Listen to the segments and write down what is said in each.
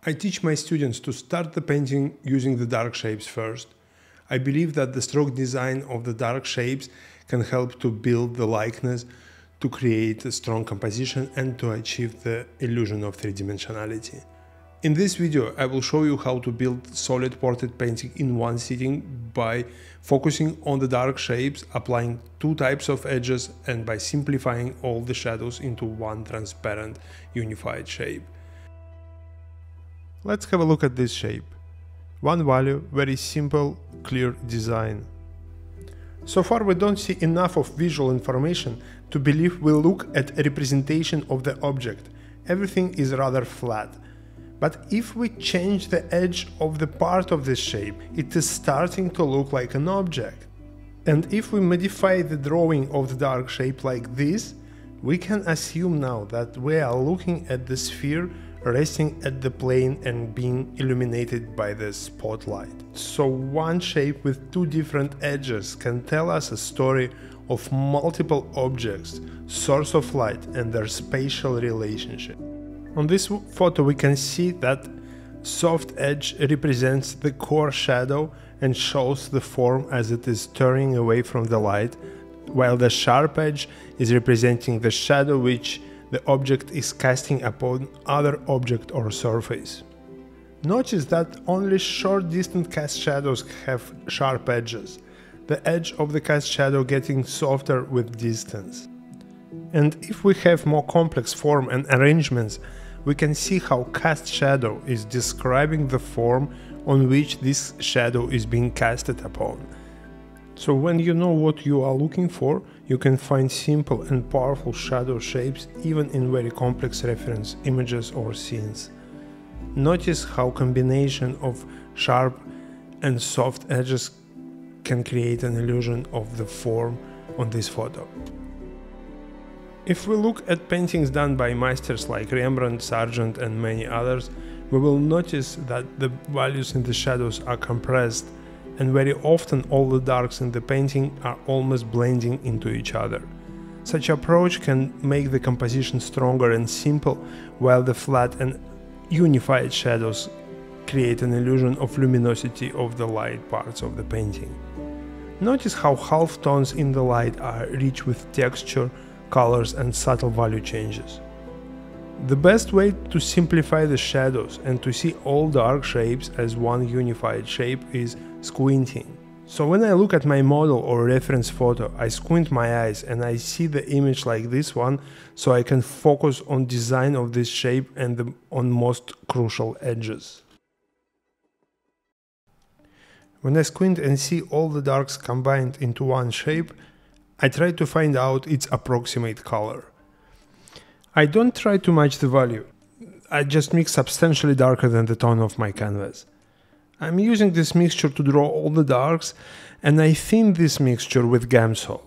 I teach my students to start the painting using the dark shapes first. I believe that the stroke design of the dark shapes can help to build the likeness, to create a strong composition and to achieve the illusion of three-dimensionality. In this video, I will show you how to build solid portrait painting in one sitting by focusing on the dark shapes, applying two types of edges, and by simplifying all the shadows into one transparent, unified shape. Let's have a look at this shape. One value, very simple, clear design. So far we don't see enough of visual information to believe we look at a representation of the object. Everything is rather flat. But if we change the edge of the part of this shape, it is starting to look like an object. And if we modify the drawing of the dark shape like this, we can assume now that we are looking at the sphere resting at the plane and being illuminated by the spotlight. So one shape with two different edges can tell us a story of multiple objects, source of light and their spatial relationship. On this photo we can see that soft edge represents the core shadow and shows the form as it is turning away from the light, while the sharp edge is representing the shadow which the object is casting upon other object or surface. Notice that only short distant cast shadows have sharp edges, the edge of the cast shadow getting softer with distance. And if we have more complex form and arrangements, we can see how cast shadow is describing the form on which this shadow is being casted upon. So when you know what you are looking for, you can find simple and powerful shadow shapes even in very complex reference images or scenes. Notice how combination of sharp and soft edges can create an illusion of the form on this photo. If we look at paintings done by masters like Rembrandt, Sargent and many others, we will notice that the values in the shadows are compressed, and very often all the darks in the painting are almost blending into each other. Such approach can make the composition stronger and simple, while the flat and unified shadows create an illusion of luminosity of the light parts of the painting. Notice how halftones in the light are rich with texture, colors and subtle value changes. The best way to simplify the shadows and to see all dark shapes as one unified shape is squinting. So when I look at my model or reference photo, I squint my eyes and I see the image like this one, so I can focus on design of this shape and on most crucial edges. When I squint and see all the darks combined into one shape, I try to find out its approximate color. I don't try to match the value, I just mix substantially darker than the tone of my canvas. I'm using this mixture to draw all the darks, and I thin this mixture with Gamsol.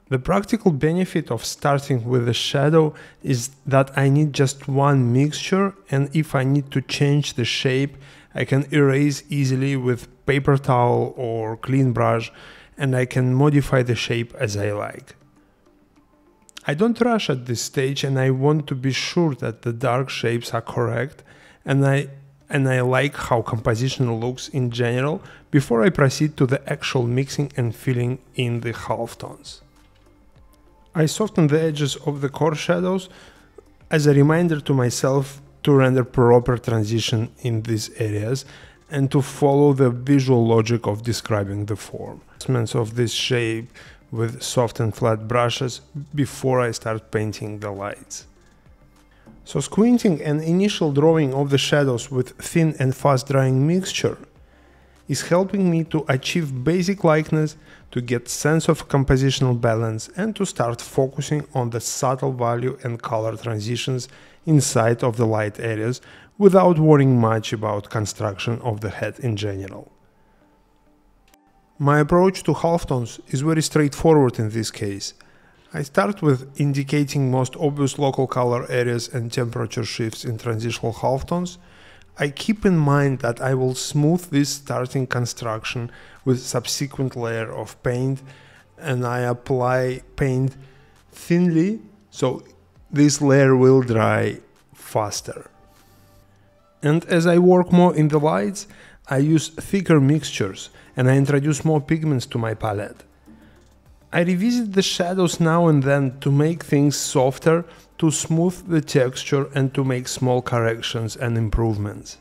The practical benefit of starting with a shadow is that I need just one mixture, and if I need to change the shape, I can erase easily with paper towel or clean brush, and I can modify the shape as I like. I don't rush at this stage, and I want to be sure that the dark shapes are correct, and I like how composition looks in general before I proceed to the actual mixing and filling in the halftones. I soften the edges of the core shadows as a reminder to myself to render proper transition in these areas and to follow the visual logic of describing the form. Adjustments of this shape with soft and flat brushes before I start painting the lights. So squinting and initial drawing of the shadows with thin and fast drying mixture is helping me to achieve basic likeness, to get sense of compositional balance and to start focusing on the subtle value and color transitions inside of the light areas without worrying much about construction of the head in general. My approach to halftones is very straightforward in this case. I start with indicating most obvious local color areas and temperature shifts in transitional halftones. I keep in mind that I will smooth this starting construction with subsequent layer of paint, and I apply paint thinly so this layer will dry faster. And as I work more in the lights, I use thicker mixtures and I introduce more pigments to my palette. I revisit the shadows now and then to make things softer, to smooth the texture and to make small corrections and improvements.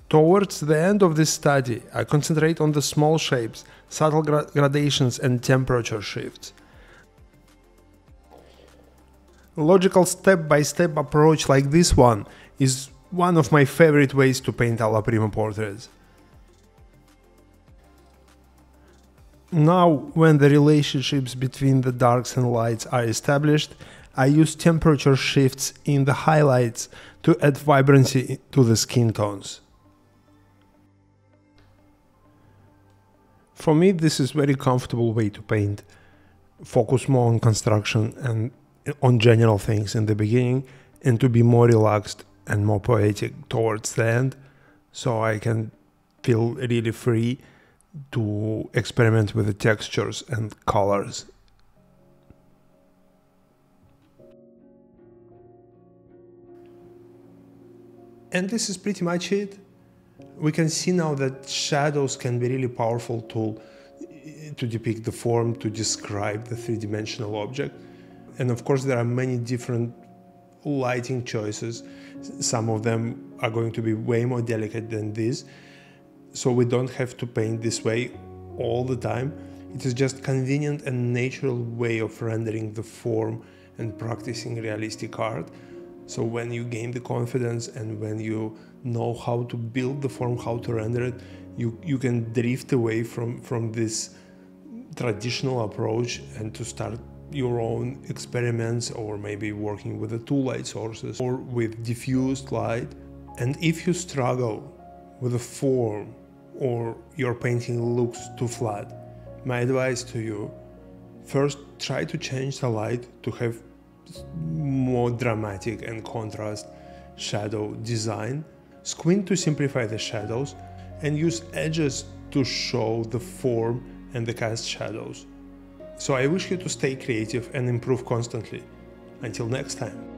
Towards the end of this study, I concentrate on the small shapes, subtle gradations and temperature shifts. A logical step-by-step approach like this one is one of my favorite ways to paint alla prima portraits. Now, when the relationships between the darks and lights are established, I use temperature shifts in the highlights to add vibrancy to the skin tones. For me, this is a very comfortable way to paint. Focus more on construction and on general things in the beginning, and to be more relaxed and more poetic towards the end, so I can feel really free to experiment with the textures and colors. And this is pretty much it. We can see now that shadows can be a really powerful tool to depict the form, to describe the three-dimensional object. And of course there are many different lighting choices. Some of them are going to be way more delicate than this, so we don't have to paint this way all the time. It is just convenient and natural way of rendering the form and practicing realistic art. So when you gain the confidence and when you know how to build the form, how to render it, you can drift away from this traditional approach and to start your own experiments, or maybe working with the two light sources or with diffused light. And if you struggle with a form or your painting looks too flat, my advice to you, first try to change the light to have more dramatic and contrast shadow design. Squint to simplify the shadows and use edges to show the form and the cast shadows. So I wish you to stay creative and improve constantly. Until next time.